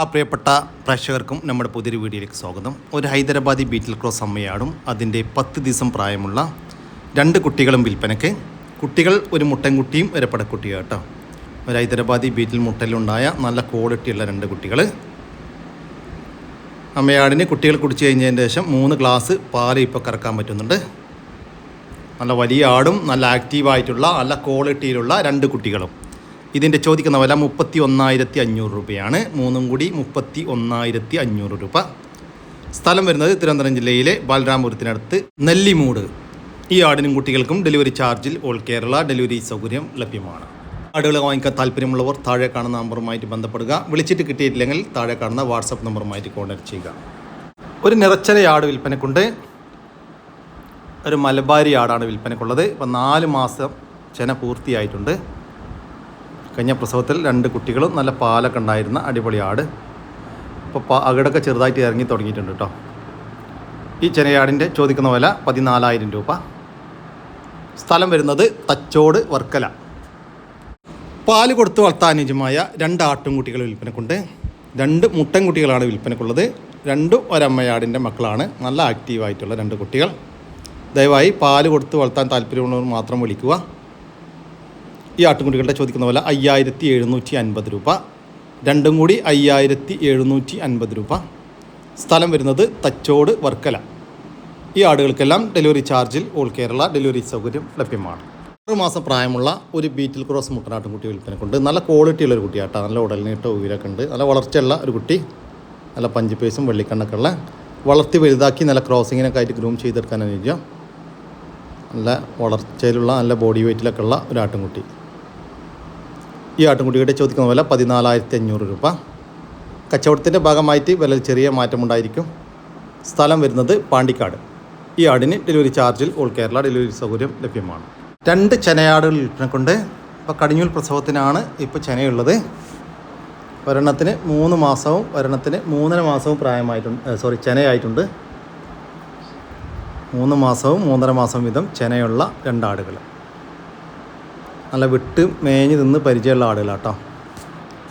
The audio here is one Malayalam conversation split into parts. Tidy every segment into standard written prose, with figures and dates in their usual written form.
പ്രിയപ്പെട്ട പ്രേക്ഷകർക്കും നമ്മുടെ പുതിയൊരു വീഡിയോയിലേക്ക് സ്വാഗതം. ഒരു ഹൈദരാബാദി ബീറ്റിൽ ക്രോസ് അമ്മയാടും അതിൻ്റെ 10 ദിവസം പ്രായമുള്ള 2 കുട്ടികളും വിൽപ്പനയ്ക്ക്. കുട്ടികൾ ഒരു മുട്ടൻകുട്ടിയും ഒരു പടക്കുട്ടിയും കേട്ടോ. ഒരു ഹൈദരാബാദി ബീറ്റിൽ മുട്ടയിലുണ്ടായ നല്ല ക്വാളിറ്റിയുള്ള 2 കുട്ടികൾ. അമ്മയാടിന് കുട്ടികൾ കുടിച്ചു കഴിഞ്ഞതിന് ശേഷം 3 ഗ്ലാസ് പാൽ ഇപ്പോൾ കറക്കാൻ പറ്റുന്നുണ്ട്. നല്ല വലിയ ആടും നല്ല ആക്റ്റീവായിട്ടുള്ള നല്ല ക്വാളിറ്റിയിലുള്ള 2 കുട്ടികളും. ഇതിൻ്റെ ചോദിക്കുന്ന വില 31,500 രൂപയാണ്. 3 കൂടി 31,500 രൂപ. സ്ഥലം വരുന്നത് തിരുവനന്തപുരം ജില്ലയിലെ ബാലരാമപുരത്തിനടുത്ത് നെല്ലിമൂട്. ഈ ആടിനും കുട്ടികൾക്കും ഡെലിവറി ചാർജിൽ ഓൾ കേരള ഡെലിവറി സൗകര്യം ലഭ്യമാണ്. ആടുകൾ വാങ്ങിക്കാൻ താല്പര്യമുള്ളവർ താഴെ കാണുന്ന നമ്പറുമായിട്ട് ബന്ധപ്പെടുക. വിളിച്ചിട്ട് കിട്ടിയിട്ടില്ലെങ്കിൽ താഴെ കാണുന്ന വാട്സപ്പ് നമ്പറുമായിട്ട് കോൺടാക്ട് ചെയ്യുക. ഒരു നിറച്ചന ആട് വിൽപ്പനക്കുണ്ട്. ഒരു മലബാരി ആടാണ് വിൽപ്പനക്കുള്ളത്. ഇപ്പം 4 മാസം ചെന പൂർത്തിയായിട്ടുണ്ട്. കഴിഞ്ഞ പ്രസവത്തിൽ 2 കുട്ടികളും നല്ല പാലൊക്കെ ഉണ്ടായിരുന്ന അടിപൊളി ആട്. ഇപ്പോൾ അകടൊക്കെ ചെറുതായിട്ട് ഇറങ്ങി തുടങ്ങിയിട്ടുണ്ട് കേട്ടോ. ഈ ചെനയാടിൻ്റെ ചോദിക്കുന്ന വില 14,000 രൂപ. സ്ഥലം വരുന്നത് തച്ചോട് വർക്കല. പാല് കൊടുത്ത് വളർത്താൻ അനുയോജ്യമായ 2 ആട്ടുംകുട്ടികൾ വിൽപ്പനക്കുണ്ട്. 2 മുട്ടൻകുട്ടികളാണ് വിൽപ്പനക്കുള്ളത്. 2 ഒരമ്മയാടിൻ്റെ മക്കളാണ്. നല്ല ആക്റ്റീവായിട്ടുള്ള 2 കുട്ടികൾ. ദയവായി പാല് കൊടുത്ത് വളർത്താൻ താല്പര്യമുള്ളവർ മാത്രം വിളിക്കുക. ഈ ആട്ടുംകുട്ടികളുടെ ചോദിക്കുന്ന വില 5,750 രൂപ. 2 കൂടി 5,750 രൂപ. സ്ഥലം വരുന്നത് തച്ചോട് വർക്കല. ഈ ആടുകൾക്കെല്ലാം ഡെലിവറി ചാർജിൽ ഓൾ കേരള ഡെലിവറി സൗകര്യം ലഭ്യമാണ്. 6 മാസം പ്രായമുള്ള ഒരു ബീറ്റിൽ ക്രോസ് മുട്ടനാട്ടുംകുട്ടി വിൽപ്പനക്കുണ്ട്. നല്ല ക്വാളിറ്റിയുള്ളൊരു കുട്ടിയാട്ടോ. നല്ല ഉടലിനീട്ടോ ഉയരൊക്കെ ഉണ്ട്. നല്ല വളർച്ചയുള്ള ഒരു കുട്ടി. നല്ല പഞ്ചിപ്പേസും വെള്ളിക്കണ്ണൊക്കെ ഉള്ള, വളർത്തി വലുതാക്കി നല്ല ക്രോസിങ്ങിനൊക്കെ ആയിട്ട് ഗ്രൂം ചെയ്തെടുക്കാൻ അനുയോജ്യം. നല്ല വളർച്ചയിലുള്ള നല്ല ബോഡി വെയ്റ്റിലൊക്കെ ഉള്ള ഒരു ആട്ടുംകുട്ടി. ഈ ആട്ടുംകുട്ടിയുടെ ചോദിക്കുന്ന വില 14,500 രൂപ. കച്ചവടത്തിൻ്റെ ഭാഗമായിട്ട് വില ചെറിയ മാറ്റമുണ്ടായിരിക്കും. സ്ഥലം വരുന്നത് പാണ്ടിക്കാട്. ഈ ആടിന് ഡെലിവറി ചാർജിൽ ഓൾ കേരള ഡെലിവറി സൗകര്യം ലഭ്യമാണ്. 2 ചെനയാടുകൾ വിൽപ്പനക്കുണ്ട്. ഇപ്പോൾ കടിഞ്ഞൂൽ പ്രസവത്തിനാണ് ഇപ്പോൾ ചെനയുള്ളത്. ഒരെണ്ണത്തിന് 3 മാസവും ഒരെണ്ണത്തിന് 3.5 മാസവും ചെനയായിട്ടുണ്ട്. 3 മാസവും 3.5 മാസം വീതം ചെനയുള്ള 2 ആടുകൾ. നല്ല വിട്ട് മേഞ്ഞ് നിന്ന് പരിചയമുള്ള ആടുകളാട്ടോ.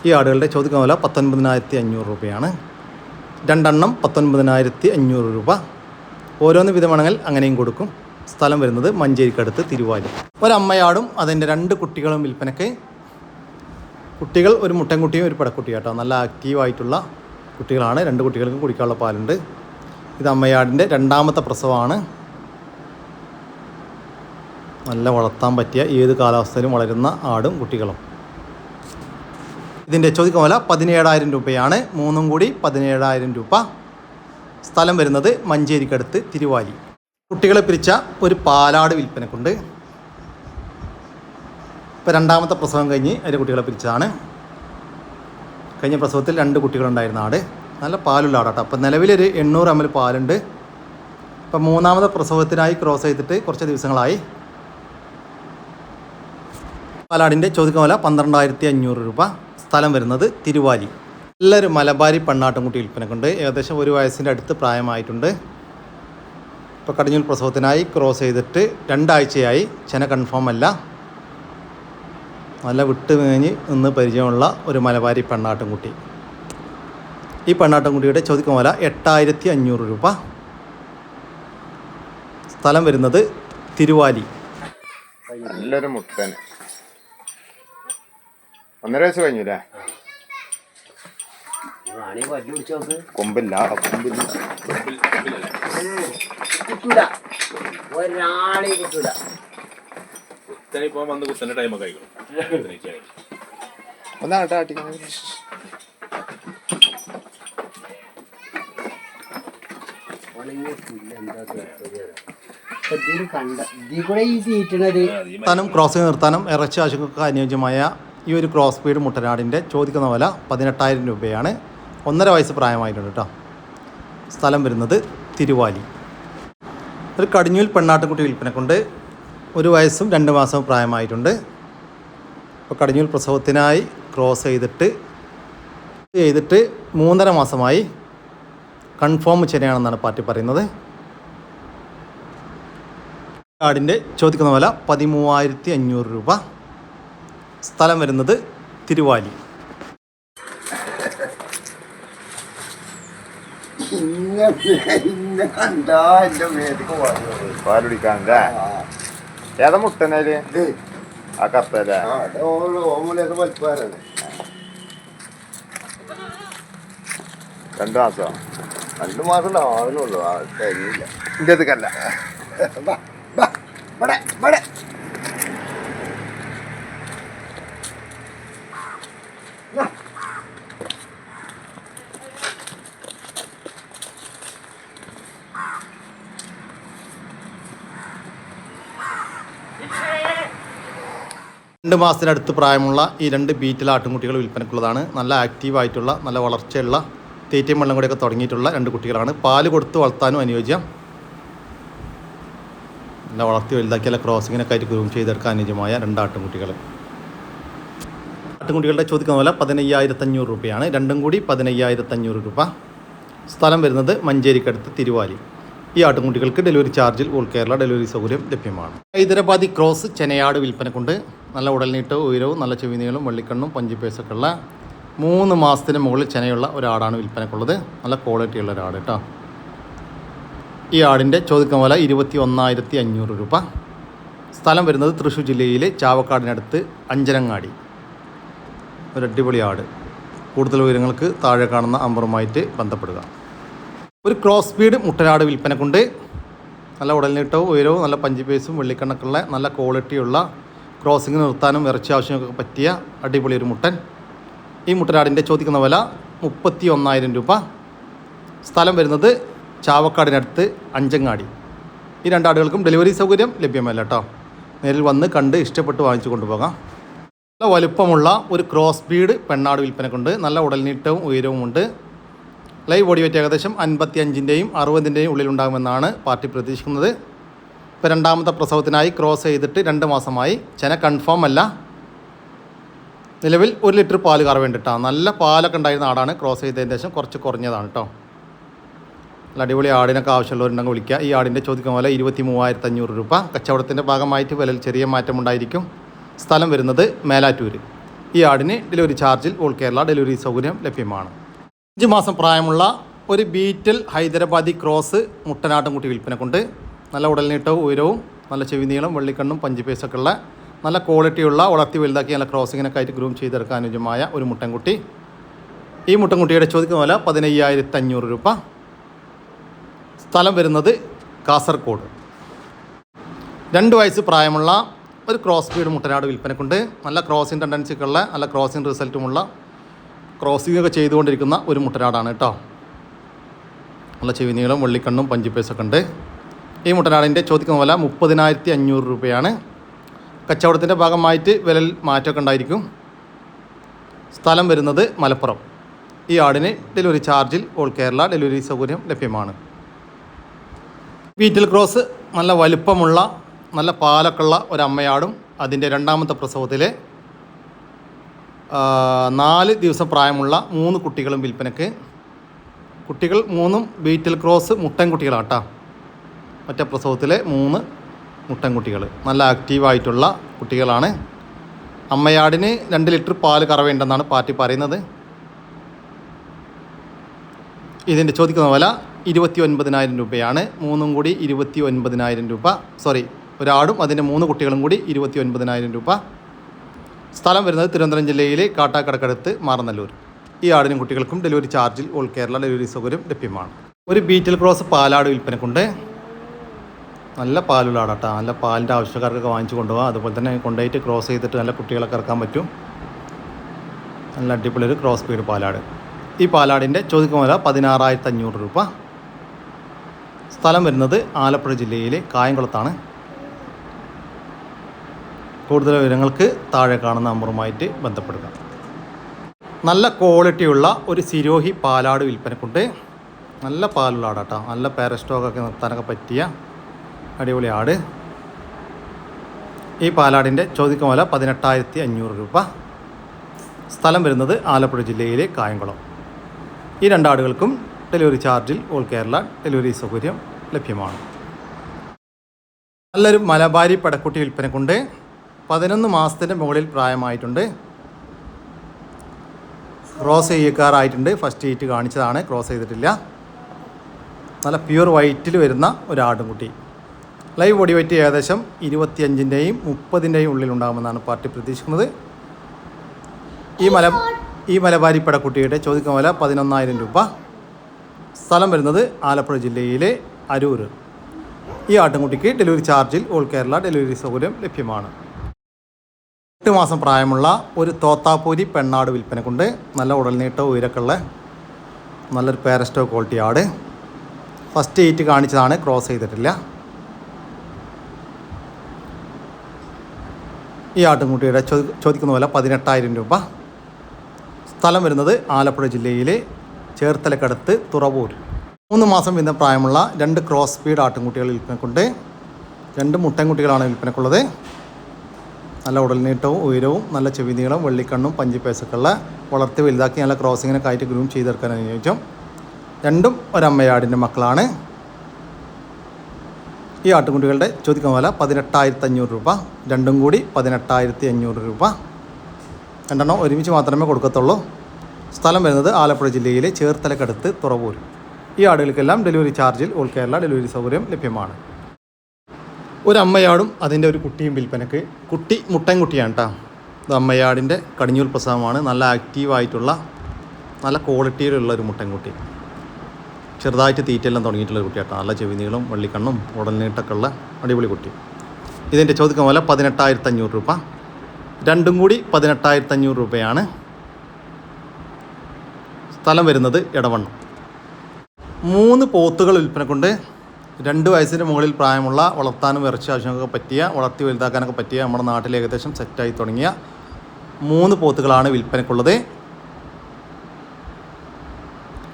ഈ ആടുകളുടെ ചോദിക്കുന്ന വില 19,500 രൂപയാണ്. 2 എണ്ണം 19,500 രൂപ. ഓരോന്ന് വിധമാണെങ്കിൽ അങ്ങനെയും കൊടുക്കും. സ്ഥലം വരുന്നത് മഞ്ചേരിക്കടുത്ത് തിരുവാലി. ഒരമ്മയാടും അതിൻ്റെ 2 കുട്ടികളും വിൽപ്പനയ്ക്ക്. കുട്ടികൾ ഒരു മുട്ടൻകുട്ടിയും ഒരു പടക്കുട്ടിയും കേട്ടോ. നല്ല ആക്റ്റീവായിട്ടുള്ള കുട്ടികളാണ്. 2 കുട്ടികൾക്കും കുടിക്കാനുള്ള പാലുണ്ട്. ഇത് അമ്മയാടിൻ്റെ 2ാമത്തെ പ്രസവമാണ്. നല്ല വളർത്താൻ പറ്റിയ ഏത് കാലാവസ്ഥയിലും വളരുന്ന ആടും കുട്ടികളും. ഇതിൻ്റെ ചോദിക്കുന്ന വില 17,000 രൂപയാണ്. 3 കൂടി 17,000 രൂപ. സ്ഥലം വരുന്നത് മഞ്ചേരിക്കടുത്ത് തിരുവാലി. കുട്ടികളെ പിരിച്ച ഒരു പാലാട് വിൽപ്പനക്കുണ്ട്. ഇപ്പോൾ 2ാമത്തെ പ്രസവം കഴിഞ്ഞ് അതിൻ്റെ കുട്ടികളെ പിരിച്ചതാണ്. കഴിഞ്ഞ പ്രസവത്തിൽ 2 കുട്ടികളുണ്ടായിരുന്ന ആട്. നല്ല പാലുള്ള ആടാട്ടോ. അപ്പോൾ നിലവിലൊരു 800 ml പാലുണ്ട്. ഇപ്പോൾ 3ാമത്തെ പ്രസവത്തിനായി ക്രോസ് ചെയ്തിട്ട് കുറച്ച് ദിവസങ്ങളായി. പാലാടിൻ്റെ ചോദിക്കുന്ന വില 12,500 രൂപ. സ്ഥലം വരുന്നത് തിരുവാലി. നല്ലൊരു മലബാരി പെണ്ണാട്ടുംകുട്ടി വിൽപ്പനക്കുണ്ട്. ഏകദേശം 1 വയസ്സിൻ്റെ അടുത്ത് പ്രായമായിട്ടുണ്ട്. ഇപ്പോൾ കടിഞ്ഞൂൽ പ്രസവത്തിനായി ക്രോസ് ചെയ്തിട്ട് 2 ആഴ്ചയായി. ചെന കൺഫേം അല്ല. നല്ല വിട്ട് മേഞ്ഞ് നിന്ന് പരിചയമുള്ള ഒരു മലബാരി പെണ്ണാട്ടുംകുട്ടി. ഈ പെണ്ണാട്ടുംകുട്ടിയുടെ ചോദിക്കുന്ന വില 8,500 രൂപ. സ്ഥലം വരുന്നത് തിരുവാലി. നല്ലൊരു മുട്ടൻ 1.5 വയസ്സ് കഴിഞ്ഞില്ലേ? കൊമ്പില്ല ഒന്നാട്ടെ. നിർത്താനും ക്രോസിംഗ് നിർത്താനും ഇറച്ചി ആശുപത്രിക്ക് അനുയോജ്യമായ ഈ ഒരു ക്രോസ് ബീഡ് മുട്ടനാടിൻ്റെ ചോദിക്കുന്ന വില 18,000 രൂപയാണ്. 1.5 വയസ്സ് പ്രായമായിട്ടുണ്ട് കേട്ടോ. സ്ഥലം വരുന്നത് തിരുവാലി. ഒരു കടിഞ്ഞൂൽ പെണ്ണാട്ടുംകുട്ടി വിൽപ്പനക്കുണ്ട്. 1 വയസ്സും 2 മാസവും പ്രായമായിട്ടുണ്ട്. ഇപ്പോൾ കടിഞ്ഞൂൽ പ്രസവത്തിനായി ക്രോസ് ചെയ്തിട്ട് 3.5 മാസമായി. കൺഫേം ചെനയാണെന്നാണ് പാർട്ടി പറയുന്നത്. ആടിൻ്റെ ചോദിക്കുന്ന വില 13,500 രൂപ. സ്ഥലം വരുന്നത് തിരുവാലി. കണ്ടാ എന്റെ മേലേക്ക് പാൽ കുടിക്കാനല്ലേ ഏതാ മുട്ടനേല് ആ കപ്പല്ലേ ഓമൂലൊക്കെ വലിപ്പാറാണ് 2 മാസോ 2 മാസം ആവുന്നുള്ളൂ കഴിഞ്ഞില്ല എൻ്റെ അടുക്കല്ല ഇവിടെ 2 മാസത്തിനടുത്ത് പ്രായമുള്ള ഈ 2 ബീറ്റിൽ ആട്ടുംകുട്ടികൾ വിൽപ്പനക്കുള്ളതാണ്. നല്ല ആക്റ്റീവായിട്ടുള്ള നല്ല വളർച്ചയുള്ള തീറ്റയും വെള്ളം കൂടിയൊക്കെ തുടങ്ങിയിട്ടുള്ള 2 കുട്ടികളാണ്. പാല് കൊടുത്ത് വളർത്താനും അനുയോജ്യം. നല്ല വളർത്തി വലുതാക്കിയാൽ ക്രോസിങ്ങിനൊക്കെ ആയിട്ട് ഗ്രൂം ചെയ്തെടുക്കാൻ അനുയോജ്യമായ 2 ആട്ടുംകുട്ടികൾ. ആട്ടുംകുട്ടികളുടെ ചോദിക്കുന്ന പോലെ 15,500 രൂപയാണ്. രണ്ടും കൂടി 15,500 രൂപ. സ്ഥലം വരുന്നത് മഞ്ചേരിക്കടുത്ത് തിരുവാലി. ഈ ആട്ടുംകുട്ടികൾക്ക് ഡെലിവറി ചാർജിൽ ഓൾ കേരള ഡെലിവറി സൗകര്യം ലഭ്യമാണ്. ഹൈദരാബാദി ക്രോസ് ചെനയാട് വിൽപ്പനക്കുണ്ട്. നല്ല ഉടൽനീട്ടവും ഉയരവും നല്ല ചെവിനീളും വെള്ളിക്കണ്ണും പഞ്ചിപ്പേസൊക്കെ ഉള്ള 3 മാസത്തിന് മുകളിൽ ചെനയുള്ള ഒരാടാണ് വിൽപ്പനക്കുള്ളത്. നല്ല ക്വാളിറ്റിയുള്ള ഒരാട് കേട്ടോ. ഈ ആടിൻ്റെ ചോദിക്കുന്ന പോലെ 21,500 രൂപ. സ്ഥലം വരുന്നത് തൃശ്ശൂർ ജില്ലയിലെ ചാവക്കാടിനടുത്ത് അഞ്ചനങ്ങാടി. ഒരു അടിപൊളി ആട്. കൂടുതൽ വിവരങ്ങൾക്ക് താഴെ കാണുന്ന നമ്പറുമായിട്ട് ബന്ധപ്പെടുക. ഒരു ക്രോസ് ബീഡ് മുട്ടനാട് വിൽപ്പനക്കുണ്ട്. നല്ല ഉടൽനീട്ടവും ഉയരവും നല്ല പഞ്ചിപ്പേസും വെള്ളിക്കണ്ണൊക്കെയുള്ള നല്ല ക്വാളിറ്റിയുള്ള ക്രോസിങ് നിർത്താനും ഇറച്ചി ആവശ്യമൊക്കെ പറ്റിയ അടിപൊളി ഒരു മുട്ടൻ. ഈ മുട്ടനാടിൻ്റെ ചോദിക്കുന്ന വില 31,000 രൂപ. സ്ഥലം വരുന്നത് ചാവക്കാടിനടുത്ത് അഞ്ചങ്ങാടി. ഈ 2 ആടുകൾക്കും ഡെലിവറി സൗകര്യം ലഭ്യമല്ല കേട്ടോ. നേരിൽ വന്ന് കണ്ട് ഇഷ്ടപ്പെട്ട് വാങ്ങിച്ചു കൊണ്ടുപോകാം. നല്ല വലുപ്പമുള്ള ഒരു ക്രോസ് ബീഡ് പെണ്ണാട് വിൽപ്പനക്കുണ്ട്. നല്ല ഉടൽനീട്ടവും ഉയരവും ഉണ്ട്. ലൈവ് ബോഡി വെയിറ്റ് ഏകദേശം 55-ൻ്റെയും 60-ൻ്റെയും ഉള്ളിലുണ്ടാകുമെന്നാണ് പാർട്ടി പ്രതീക്ഷിക്കുന്നത്. ഇപ്പോൾ 2ാമത്തെ പ്രസവത്തിനായി ക്രോസ് ചെയ്തിട്ട് 2 മാസമായി. ചെന കൺഫേം അല്ല. നിലവിൽ 1 ലിറ്റർ പാല് കറവേണ്ടിട്ടാണ്. നല്ല പാലൊക്കെ ഉണ്ടായിരുന്ന ആടാണ്. ക്രോസ് ചെയ്തതിന് ശേഷം കുറച്ച് കുറഞ്ഞതാണ് കേട്ടോ. നല്ല അടിപൊളി ആടിനൊക്കെ ആവശ്യമുള്ളവരുണ്ടെങ്കിൽ വിളിക്കുക. ഈ ആടിൻ്റെ ചോദിക്കുന്ന പോലെ 23,500 രൂപ. കച്ചവടത്തിൻ്റെ ഭാഗമായിട്ട് വിലയിൽ ചെറിയ മാറ്റമുണ്ടായിരിക്കും. സ്ഥലം വരുന്നത് മേലാറ്റൂർ. ഈ ആടിന് ഡെലിവറി ചാർജിൽ ഓൾ കേരള ഡെലിവറി സൗകര്യം ലഭ്യമാണ്. 5 മാസം പ്രായമുള്ള ഒരു ബീറ്റൽ ഹൈദരാബാദി ക്രോസ് മുട്ടനാട്ടുംകുട്ടി വിൽപ്പനക്കുണ്ട്. നല്ല ഉടൽനീട്ടവും ഉയരവും നല്ല ചെവിനീളം വെള്ളിക്കണ്ണും പഞ്ചിപ്പേസൊക്കെ ഉള്ള നല്ല ക്വാളിറ്റിയുള്ള വളർത്തി വലുതാക്കി നല്ല ക്രോസിങ്ങിനൊക്കെ ആയിട്ട് ഗ്രൂം ചെയ്തെടുക്കാൻ അനുയോജ്യമായ ഒരു മുട്ടൻകുട്ടി. ഈ മുട്ടൻകുട്ടിയുടെ ചോദിക്കുന്ന പോലെ 15,500 രൂപ. സ്ഥലം വരുന്നത് കാസർഗോഡ്. 2 വയസ്സ് പ്രായമുള്ള ഒരു ക്രോസ് ബീഡ് മുട്ടനാട് വിൽപ്പനക്കുണ്ട്. നല്ല ക്രോസിങ് ടെൻഡൻസിക്കുള്ള നല്ല ക്രോസിങ് റിസൾട്ടുമുള്ള ക്രോസിംഗ് ഒക്കെ ചെയ്തുകൊണ്ടിരിക്കുന്ന ഒരു മുട്ടനാടാണ് കേട്ടോ. നല്ല ചെവിനീളം വെള്ളിക്കണ്ണും പഞ്ചിപ്പേസൊക്കെ ഉണ്ട്. ഈ മുട്ടനാടിൻ്റെ ചോദിക്കുന്ന വില 30,500 രൂപയാണ്. കച്ചവടത്തിൻ്റെ ഭാഗമായിട്ട് വിലയിൽ മാറ്റമൊക്കെ ഉണ്ടായിരിക്കും. സ്ഥലം വരുന്നത് മലപ്പുറം. ഈ ആടിന് ഡെലിവറി ചാർജിൽ ഓൾ കേരള ഡെലിവറി സൗകര്യം ലഭ്യമാണ്. ബീറ്റിൽ ക്രോസ് നല്ല വലുപ്പമുള്ള നല്ല പാലൊക്കെ ഉള്ള ഒരമ്മയാടും അതിൻ്റെ 2ാമത്തെ പ്രസവത്തിൽ 4 ദിവസം പ്രായമുള്ള 3 കുട്ടികളും വിൽപ്പനക്ക്. കുട്ടികൾ 3ഉം ബീറ്റിൽ ക്രോസ് മുട്ടൻകുട്ടികളാട്ടോ. ഒറ്റ പ്രസവത്തിലെ 3 മുട്ടൻകുട്ടികൾ നല്ല ആക്റ്റീവായിട്ടുള്ള കുട്ടികളാണ്. അമ്മയാടിന് 2 ലിറ്റർ പാല് കറവേണ്ടെന്നാണ് പാർട്ടി പറയുന്നത്. ഇതിൻ്റെ ചോദിക്കുന്ന വില 29,000 രൂപയാണ്. 3ഉം കൂടി 29,000 രൂപ. ഒരാടും അതിൻ്റെ 3 കുട്ടികളും കൂടി 29,000 രൂപ. സ്ഥലം വരുന്നത് തിരുവനന്തപുരം ജില്ലയിലെ കാട്ടാക്കടക്കടുത്ത് മാറനല്ലൂർ. ഈ ആടിനും കുട്ടികൾക്കും ഡെലിവറി ചാർജിൽ ഓൾ കേരള ഡെലിവറി സൗകര്യം ലഭ്യമാണ്. ഒരു ബീറ്റിൽ ക്രോസ് പാലാട് വിൽപ്പനക്കുണ്ട്. നല്ല പാലുള്ള ആടാട്ടോ. നല്ല പാലിൻ്റെ ആവശ്യക്കാർക്കൊക്കെ വാങ്ങിച്ചു കൊണ്ടുപോകാം. അതുപോലെ തന്നെ കൊണ്ടുപോയിട്ട് ക്രോസ് ചെയ്തിട്ട് നല്ല കുട്ടികളൊക്കെ ഇറക്കാൻ പറ്റും. നല്ല അടിപൊളി ഒരു ക്രോസ് ബീഡ് പാലാട്. ഈ പാലാടിൻ്റെ ചോദിക്കുന്ന വില 16,500 രൂപ. സ്ഥലം വരുന്നത് ആലപ്പുഴ ജില്ലയിലെ കായംകുളത്താണ്. കൂടുതൽ വിവരങ്ങൾക്ക് താഴെ കാണുന്ന നമ്പറുമായിട്ട് ബന്ധപ്പെടുക. നല്ല ക്വാളിറ്റിയുള്ള ഒരു സിരോഹി പാലാട് വിൽപ്പനക്കുണ്ട്. നല്ല പാലുള്ള ആടാട്ടോ. നല്ല പാരസ്റ്റോക്കൊക്കെ നിർത്താനൊക്കെ പറ്റിയ അടിപൊളി ആട്. ഈ പാലാടിൻ്റെ ചോദിക്കുന്ന വില 18,500 രൂപ. സ്ഥലം വരുന്നത് ആലപ്പുഴ ജില്ലയിലെ കായംകുളം. ഈ 2 ആടുകൾക്കും ഡെലിവറി ചാർജിൽ ഓൾ കേരള ഡെലിവറി സൗകര്യം ലഭ്യമാണ്. നല്ലൊരു മലബാരി പടക്കുട്ടി വിൽപ്പനക്കുണ്ട്. 11 മാസത്തിൻ്റെ മുകളിൽ പ്രായമായിട്ടുണ്ട്. ക്രോസ് ചെയ്യിക്കാറായിട്ടുണ്ട്. ഫസ്റ്റ് ഹീറ്റ് കാണിച്ചതാണ്. ക്രോസ് ചെയ്തിട്ടില്ല. നല്ല പ്യുവർ വൈറ്റിൽ വരുന്ന ഒരു ആട്ടുംകുട്ടി. ലൈവ് ബോഡി വെയിറ്റ് ഏകദേശം 25-ൻ്റെയും 30-ൻ്റെയും ഉള്ളിലുണ്ടാകുമെന്നാണ് പാർട്ടി പ്രതീക്ഷിക്കുന്നത്. ഈ മലബാരി പെടക്കുട്ടിയുടെ ചോദിക്കുന്ന വില 11,000 രൂപ. സ്ഥലം വരുന്നത് ആലപ്പുഴ ജില്ലയിലെ അരൂർ. ഈ ആട്ടുംകുട്ടിക്ക് ഡെലിവറി ചാർജിൽ ഓൾ കേരള ഡെലിവറി സൗകര്യം ലഭ്യമാണ്. 8 മാസം പ്രായമുള്ള ഒരു തോത്താപ്പൂരി പെണ്ണാട് വിൽപ്പനക്കുണ്ട്. നല്ല ഉടൽനീട്ടവും ഉയരക്കുള്ള നല്ലൊരു പാരസ്റ്റോ ക്വാളിറ്റി ആട്. ഫസ്റ്റ് 8 കാണിച്ചതാണ്, ക്രോസ് ചെയ്തിട്ടില്ല. ഈ ആട്ടുംകുട്ടിയുടെ ചോദിക്കുന്ന വില 18,000 രൂപ. സ്ഥലം വരുന്നത് ആലപ്പുഴ ജില്ലയിലെ ചേർത്തലക്കടുത്ത് തുറവൂർ. 3 മാസം വീതം പ്രായമുള്ള 2 ക്രോസ് സ്പീഡ് ആട്ടുംകുട്ടികൾ വിൽപ്പനക്കുണ്ട്. 2 മുട്ടൻകുട്ടികളാണ് വിൽപ്പനക്കുള്ളത്. നല്ല ഉടൽനീട്ടവും ഉയരവും നല്ല ചെവി നീളം വെള്ളിക്കണ്ണും പഞ്ചിപ്പേസൊക്കെയുള്ള വളർത്തി വലുതാക്കി നല്ല ക്രോസിങ്ങിനൊക്കെ ആയിട്ട് ഗ്രൂം ചെയ്തെടുക്കാൻ അനുയോജ്യം. 2 ഒരമ്മയാടിൻ്റെ മക്കളാണ്. ഈ ആട്ടുംകുട്ടികളുടെ ചോദിക്കുന്ന വില 18,500 രൂപ. 2 കൂടി 18,500 രൂപ. 2 ഒരുമിച്ച് മാത്രമേ കൊടുക്കത്തുള്ളൂ. സ്ഥലം വരുന്നത് ആലപ്പുഴ ജില്ലയിലെ ചേർത്തലക്കടുത്ത് തുറവൂർ. ഈ ആടുകൾക്കെല്ലാം ഡെലിവറി ചാർജിൽ ഓൾ കേരള ഡെലിവറി സൗകര്യം ലഭ്യമാണ്. ഒരു അമ്മയാടും അതിൻ്റെ ഒരു കുട്ടിയും വിൽപ്പനക്ക്. കുട്ടി മുട്ടൻകുട്ടിയാണ് കേട്ടോ. ഇത് അമ്മയാടിൻ്റെ കടിഞ്ഞൂൽ പ്രസവമാണ്. നല്ല ആക്റ്റീവായിട്ടുള്ള നല്ല ക്വാളിറ്റിയിലുള്ള ഒരു മുട്ടൻകുട്ടി. ചെറുതായിട്ട് തീറ്റയെല്ലാം തുടങ്ങിയിട്ടുള്ള കുട്ടി കേട്ടോ. നല്ല ചെവി നീളം വെള്ളിക്കണ്ണും ഉടൽനീട്ടൊക്കെ ഉള്ള അടിപൊളി കുട്ടി. ഇതിൻ്റെ ചോദിക്കുന്ന വില 18,500 രൂപ. 2 കൂടി 18,500 രൂപയാണ്. സ്ഥലം വരുന്നത് എടവണ്ണം. 3 പോത്തുകൾ വിൽപ്പനക്കുണ്ട്. 2 വയസ്സിന് മുകളിൽ പ്രായമുള്ള വളർത്താനും ഇറച്ചി ആവശ്യമൊക്കെ പറ്റിയ വളർത്തി വലുതാക്കാനൊക്കെ പറ്റിയ നമ്മുടെ നാട്ടിൽ ഏകദേശം സെറ്റായി തുടങ്ങിയ 3 പോത്തുകളാണ് വിൽപ്പനക്കുള്ളത്.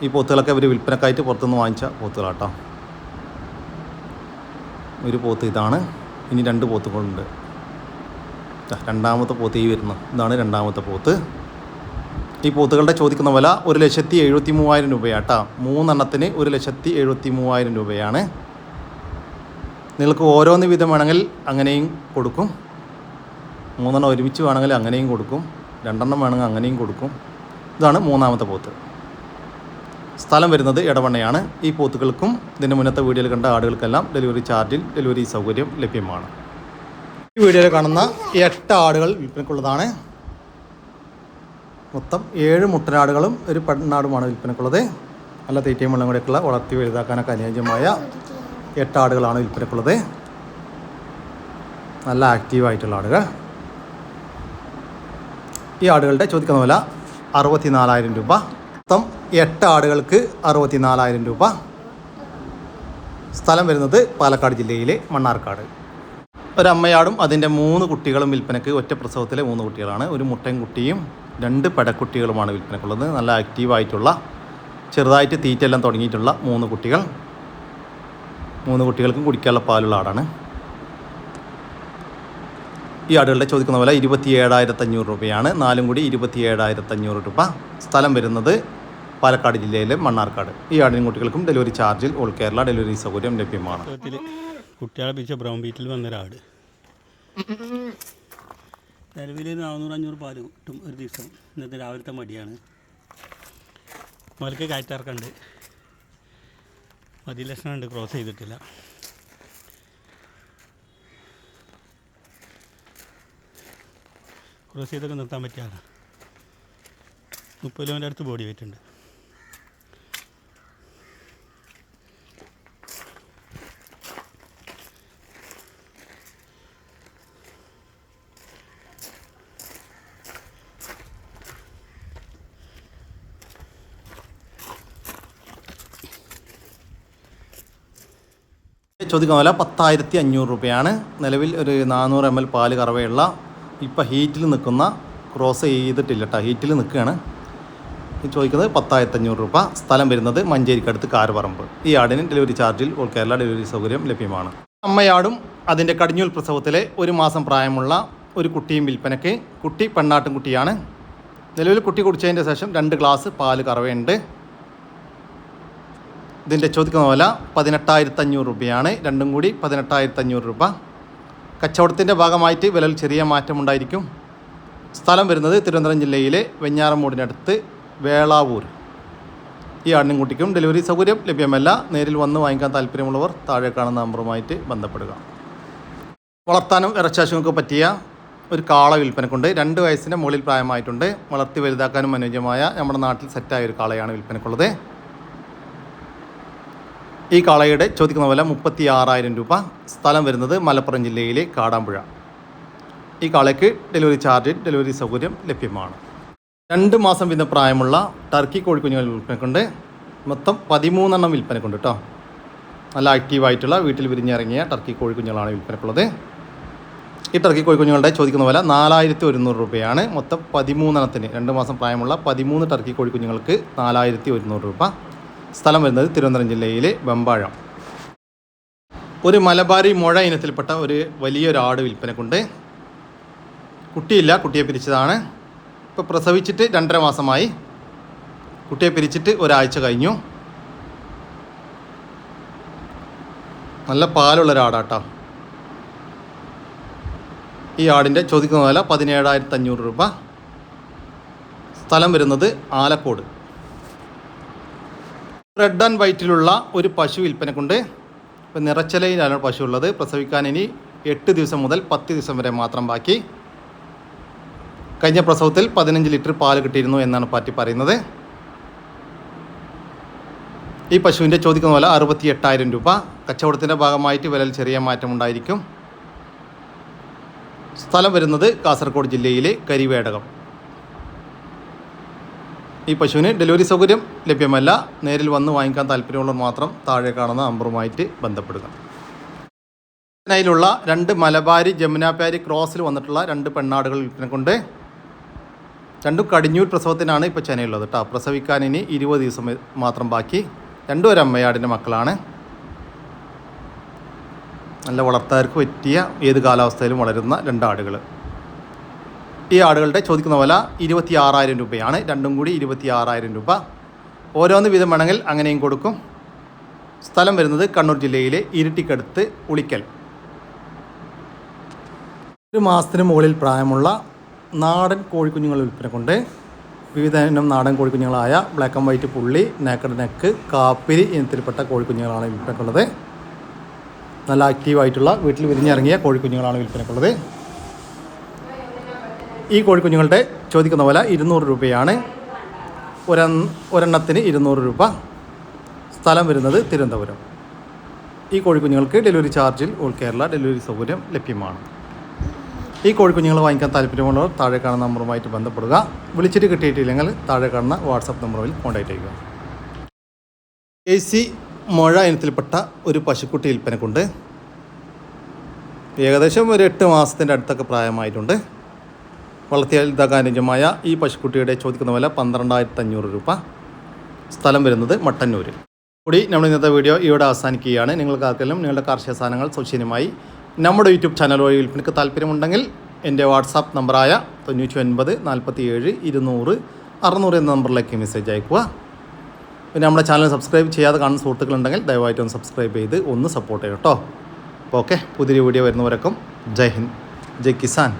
ഈ പോത്തുകളൊക്കെ ഇവർ വിൽപ്പനക്കായിട്ട് പുറത്തുനിന്ന് വാങ്ങിച്ച പോത്തുകളാട്ടോ. ഒരു പോത്ത് ഇതാണ്. ഇനി 2 പോത്തുകളുണ്ട്. രണ്ടാമത്തെ പോത്ത് ഈ വരുന്നു. ഇതാണ് രണ്ടാമത്തെ പോത്ത്. ഈ പോത്തുകളുടെ ചോദിക്കുന്ന വില 1,73,000 രൂപയാട്ടോ. 3 എണ്ണത്തിന് 1,73,000 രൂപയാണ്. നിങ്ങൾക്ക് ഓരോന്ന് വീതം വേണമെങ്കിൽ അങ്ങനെയും കൊടുക്കും. 3 എണ്ണം ഒരുമിച്ച് വേണമെങ്കിൽ അങ്ങനെയും കൊടുക്കും. 2 എണ്ണം വേണമെങ്കിൽ അങ്ങനെയും കൊടുക്കും. ഇതാണ് 3ാമത്തെ പോത്ത്. സ്ഥലം വരുന്നത് എടവണ്ണയാണ്. ഈ പോത്തുകൾക്കും ഇതിൻ്റെ മുന്നത്തെ വീഡിയോയിൽ കണ്ട ആടുകൾക്കെല്ലാം ഡെലിവറി ചാർജിൽ ഡെലിവറി സൗകര്യം ലഭ്യമാണ്. ഈ വീഡിയോയിൽ കാണുന്ന 8 ആടുകൾ വിൽപ്പനക്കുള്ളതാണ്. മൊത്തം 7 മുട്ടനാടുകളും ഒരു പെണ്ണാടുമാണ് വിൽപ്പനക്കുള്ളത്. നല്ല തീറ്റയും വെള്ളം കൂടെയൊക്കെയുള്ള വളർത്തി വലുതാക്കാനൊക്കെ അനുയോജ്യമായ 8 ആടുകളാണ് വിൽപ്പനക്കുള്ളത്. നല്ല ആക്റ്റീവായിട്ടുള്ള ആടുകൾ. ഈ ആടുകളുടെ ചോദിക്കുന്ന വില 64,000 രൂപ. മൊത്തം 8 ആടുകൾക്ക് 64,000 രൂപ. സ്ഥലം വരുന്നത് പാലക്കാട് ജില്ലയിലെ മണ്ണാർക്കാട്. ഒരമ്മയാടും അതിൻ്റെ 3 കുട്ടികളും വിൽപ്പനക്ക്. ഒറ്റ പ്രസവത്തിലെ 3 കുട്ടികളാണ്. ഒരു മുട്ടൻകുട്ടിയും 2 പെടക്കുട്ടികളുമാണ് വിൽപ്പനക്കുള്ളത്. നല്ല ആക്റ്റീവായിട്ടുള്ള ചെറുതായിട്ട് തീറ്റയെല്ലാം തുടങ്ങിയിട്ടുള്ള 3 കുട്ടികൾ. 3 കുട്ടികൾക്കും കുടിക്കാനുള്ള പാലുള്ള ആടാണ്. ഈ ആടുകളുടെ ചോദിക്കുന്ന വില 27,500 രൂപയാണ്. 4 കൂടി 27,500 രൂപ. സ്ഥലം വരുന്നത് പാലക്കാട് ജില്ലയിലെ മണ്ണാർക്കാട്. ഈ ആടിനും കുട്ടികൾക്കും ഡെലിവറി ചാർജിൽ ഓൾ കേരള ഡെലിവറി സൗകര്യം ലഭ്യമാണ്. കുട്ടികളെ പിടിച്ച ബ്രൗൺ ബീറ്റിൽ വന്നൊരാട്. നിലവിൽ 400-500 പാല് കിട്ടും ഒരു ദിവസം. ഇന്നത്തെ രാവിലത്തെ മടിയാണ്. മുതൽക്ക് കയറ്റിറക്കുണ്ട്. 10 ലക്ഷം ഉണ്ട്. ക്രോസ് ചെയ്തിട്ടില്ല. ക്രോസ് ചെയ്തൊക്കെ നിർത്താൻ പറ്റിയാണ്. 30 കിലോൻ്റെ അടുത്ത് ബോഡി വെയിറ്റ് ഉണ്ട്. ചോദിക്കുന്ന വില 10,500 രൂപയാണ്. നിലവിൽ ഒരു 400 ml പാല് കറവയുള്ള ഇപ്പം ഹീറ്റിൽ നിൽക്കുന്ന, ക്രോസ് ചെയ്തിട്ടില്ല കേട്ടോ, ഹീറ്റിൽ നിൽക്കുകയാണ്. ചോദിക്കുന്നത് 10,500 രൂപ. സ്ഥലം വരുന്നത് മഞ്ചേരിക്കടുത്ത് കാരപറമ്പ്. ഈ ആടിന് ഡെലിവറി ചാർജിൽ ഓൾ കേരള ഡെലിവറി സൗകര്യം ലഭ്യമാണ്. അമ്മയാടും അതിൻ്റെ കടിഞ്ഞൂൽ പ്രസവത്തിലെ 1 മാസം പ്രായമുള്ള ഒരു കുട്ടിയും വിൽപ്പനയ്ക്ക്. കുട്ടി പെണ്ണാട്ടും കുട്ടിയാണ്. നിലവിൽ കുട്ടി കുടിച്ചതിൻ്റെ ശേഷം 2 ഗ്ലാസ് പാല് കറവയുണ്ട്. ഇതിൻ്റെ ചോദിക്കുന്ന വില 18,500 രൂപയാണ്. 2 കൂടി 18,500 രൂപ. കച്ചവടത്തിൻ്റെ ഭാഗമായിട്ട് വിലയിൽ ചെറിയ മാറ്റമുണ്ടായിരിക്കും. സ്ഥലം വരുന്നത് തിരുവനന്തപുരം ജില്ലയിലെ വെഞ്ഞാറമൂടിനടുത്ത് വേളാവൂർ. ഈ ആടിനും കുട്ടിക്കും ഡെലിവറി സൗകര്യം ലഭ്യമല്ല. നേരിൽ വന്ന് വാങ്ങിക്കാൻ താല്പര്യമുള്ളവർ താഴെ കാണുന്ന നമ്പറുമായിട്ട് ബന്ധപ്പെടുക. വളർത്താനും ഇറച്ചാശുങ്ങൾക്ക് പറ്റിയ ഒരു കാള വിൽപ്പനക്കുണ്ട്. 2 വയസ്സിൻ്റെ മുകളിൽ പ്രായമായിട്ടുണ്ട്. വളർത്തി വലുതാക്കാനും അനുയോജ്യമായ നമ്മുടെ നാട്ടിൽ സെറ്റായ ഒരു കാളയാണ് വിൽപ്പനക്കുള്ളത്. ഈ കാളയുടെ ചോദിക്കുന്ന വില 36,000 രൂപ. സ്ഥലം വരുന്നത് മലപ്പുറം ജില്ലയിലെ കാടാമ്പുഴ. ഈ കാളയ്ക്ക് ഡെലിവറി ചാർജ്, ഡെലിവറി സൗകര്യം ലഭ്യമാണ്. 2 മാസം വീതം പ്രായമുള്ള ടർക്കി കോഴിക്കുഞ്ഞുങ്ങൾ വിൽപ്പനക്കുണ്ട്. മൊത്തം 13 എണ്ണം വിൽപ്പനക്കുണ്ട് കേട്ടോ. നല്ല ആക്റ്റീവായിട്ടുള്ള വീട്ടിൽ വിരിഞ്ഞിറങ്ങിയ ടർക്കി കോഴിക്കുഞ്ഞുങ്ങളാണ് വിൽപ്പനക്കുള്ളത്. ഈ ടർക്കി കോഴിക്കുഞ്ഞുങ്ങളുടെ ചോദിക്കുന്ന വില 4,100 രൂപയാണ്. മൊത്തം 13 എണ്ണത്തിന് 2 മാസം പ്രായമുള്ള 13 ടർക്കി കോഴിക്കുഞ്ഞുങ്ങൾക്ക് 4,100 രൂപ. സ്ഥലം വരുന്നത് തിരുവനന്തപുരം ജില്ലയിലെ വെമ്പാഴം. ഒരു മലബാരി മുഴ ഇനത്തിൽപ്പെട്ട ഒരു വലിയൊരു ആട് വിൽപ്പനക്കുണ്ട്. കുട്ടിയില്ല, കുട്ടിയെ പിരിച്ചതാണ്. ഇപ്പോൾ പ്രസവിച്ചിട്ട് 2.5 മാസമായി. കുട്ടിയെ പിരിച്ചിട്ട് ഒരാഴ്ച കഴിഞ്ഞു. നല്ല പാലുള്ളൊരാടാട്ടോ. ഈ ആടിൻ്റെ ചോദിക്കുന്ന വില 17,500 രൂപ. സ്ഥലം വരുന്നത് ആലക്കോട്. റെഡ് ആൻഡ് വൈറ്റിലുള്ള ഒരു പശു വിൽപ്പനക്കുണ്ട്. ഇപ്പോൾ നിറച്ചലയിലാണ് പശു ഉള്ളത്. പ്രസവിക്കാൻ ഇനി 8 ദിവസം മുതൽ 10 ദിവസം വരെ മാത്രം ബാക്കി. കഴിഞ്ഞ പ്രസവത്തിൽ 15 ലിറ്റർ പാല് കിട്ടിയിരുന്നു എന്നാണ് പാറ്റി പറയുന്നത്. ഈ പശുവിൻ്റെ ചോദിക്കുന്ന വില 68,000 രൂപ. കച്ചവടത്തിൻ്റെ ഭാഗമായിട്ട് വിലയിൽ ചെറിയ മാറ്റമുണ്ടായിരിക്കും. സ്ഥലം വരുന്നത് കാസർഗോഡ് ജില്ലയിലെ കരിവേടകം. ഈ പശുവിന് ഡെലിവറി സൗകര്യം ലഭ്യമല്ല. നേരിൽ വന്ന് വാങ്ങിക്കാൻ താല്പര്യമുള്ളവർ മാത്രം താഴെ കാണുന്ന നമ്പറുമായിട്ട് ബന്ധപ്പെടുക. ചെന്നൈയിലുള്ള 2 മലബാരി ജമുനാപ്യാരി ക്രോസിൽ വന്നിട്ടുള്ള 2 പെണ്ണാടുകൾ വിൽപ്പനക്കുണ്ട്. 2 കടിഞ്ഞൂർ പ്രസവത്തിനാണ് ഇപ്പോൾ ചെന്നൈയിലുള്ളത് കേട്ടോ. പ്രസവിക്കാൻ ഇനി 20 ദിവസം മാത്രം ബാക്കി. 2 ഒരു അമ്മയാടിൻ്റെ മക്കളാണ്. നല്ല വളർത്താർക്ക് പറ്റിയ ഏത് കാലാവസ്ഥയിലും വളരുന്ന 2 ആടുകൾ. ഈ ആടുകളുടെ ചോദിക്കുന്ന വില 26,000 രൂപയാണ്. 2 കൂടി 26,000 രൂപ. ഓരോന്ന് വീതം വേണമെങ്കിൽ അങ്ങനെയും കൊടുക്കും. സ്ഥലം വരുന്നത് കണ്ണൂർ ജില്ലയിലെ ഇരിട്ടിക്കടുത്ത് ഉളിക്കൽ. 1 മാസത്തിന് മുകളിൽ പ്രായമുള്ള നാടൻ കോഴിക്കുഞ്ഞുങ്ങൾ വിൽപ്പനക്കുണ്ട്. വിവിധ ഇനം നാടൻ കോഴിക്കുഞ്ഞുങ്ങളായ ബ്ലാക്ക് ആൻഡ് വൈറ്റ് പുള്ളി, നേക്കഡ് നെക്ക്, കാപ്പിരി ഇനത്തിൽപ്പെട്ട കോഴിക്കുഞ്ഞുങ്ങളാണ് വിൽപ്പനക്കുള്ളത്. നല്ല ആക്റ്റീവായിട്ടുള്ള വീട്ടിൽ വിരിഞ്ഞിറങ്ങിയ കോഴിക്കുഞ്ഞുങ്ങളാണ് വിൽപ്പനക്കുള്ളത്. ഈ കോഴിക്കുഞ്ഞുങ്ങളുടെ ചോദിക്കുന്ന വില 200 രൂപയാണ്. ഒരെണ്ണത്തിന് 200 രൂപ. സ്ഥലം വരുന്നത് തിരുവനന്തപുരം. ഈ കോഴിക്കുഞ്ഞുങ്ങൾക്ക് ഡെലിവറി ചാർജിൽ ഓൾ കേരള ഡെലിവറി സൗകര്യം ലഭ്യമാണ്. ഈ കോഴിക്കുഞ്ഞുങ്ങൾ വാങ്ങിക്കാൻ താല്പര്യമുള്ളവർ താഴെ കാണുന്ന നമ്പറുമായിട്ട് ബന്ധപ്പെടുക. വിളിച്ചിട്ട് കിട്ടിയിട്ടില്ലെങ്കിൽ താഴെ കാണുന്ന വാട്സാപ്പ് നമ്പറിൽ കോൺടാക്റ്റ് ചെയ്യുക. AC മുഴ ഇനത്തിൽപ്പെട്ട ഒരു പശുക്കുട്ടി വിൽപ്പനക്കുണ്ട്. ഏകദേശം ഒരു 8 മാസത്തിൻ്റെ അടുത്തൊക്കെ പ്രായമായിട്ടുണ്ട്. വളർത്തിയാൽതാകാനുജമായ ഈ പശുക്കുട്ടിയുടെ ചോദിക്കുന്ന വില 12,500 രൂപ. സ്ഥലം വരുന്നത് മട്ടന്നൂർ. കൂടി നമ്മൾ ഇന്നത്തെ വീഡിയോ ഇവിടെ അവസാനിക്കുകയാണ്. നിങ്ങൾക്ക് ആർക്കെങ്കിലും നിങ്ങളുടെ കാർഷിക സാധനങ്ങൾ സൗജന്യമായി നമ്മുടെ യൂട്യൂബ് ചാനൽ വഴി വിൽപ്പനയ്ക്ക് താല്പര്യമുണ്ടെങ്കിൽ എൻ്റെ വാട്സാപ്പ് നമ്പറായ 99 47 200 600 എന്ന നമ്പറിലേക്ക് മെസ്സേജ് അയക്കുക. പിന്നെ നമ്മുടെ ചാനൽ സബ്സ്ക്രൈബ് ചെയ്യാതെ കാണുന്ന സുഹൃത്തുക്കളുണ്ടെങ്കിൽ ദയവായിട്ടൊന്ന് സബ്സ്ക്രൈബ് ചെയ്ത് ഒന്ന് സപ്പോർട്ട് ചെയ്യും കേട്ടോ. അപ്പോൾ ഓക്കെ, പുതിയൊരു വീഡിയോ വരുന്നവരൊക്കെ ജയ് ഹിന്ദ്, ജയ് കിസാൻ.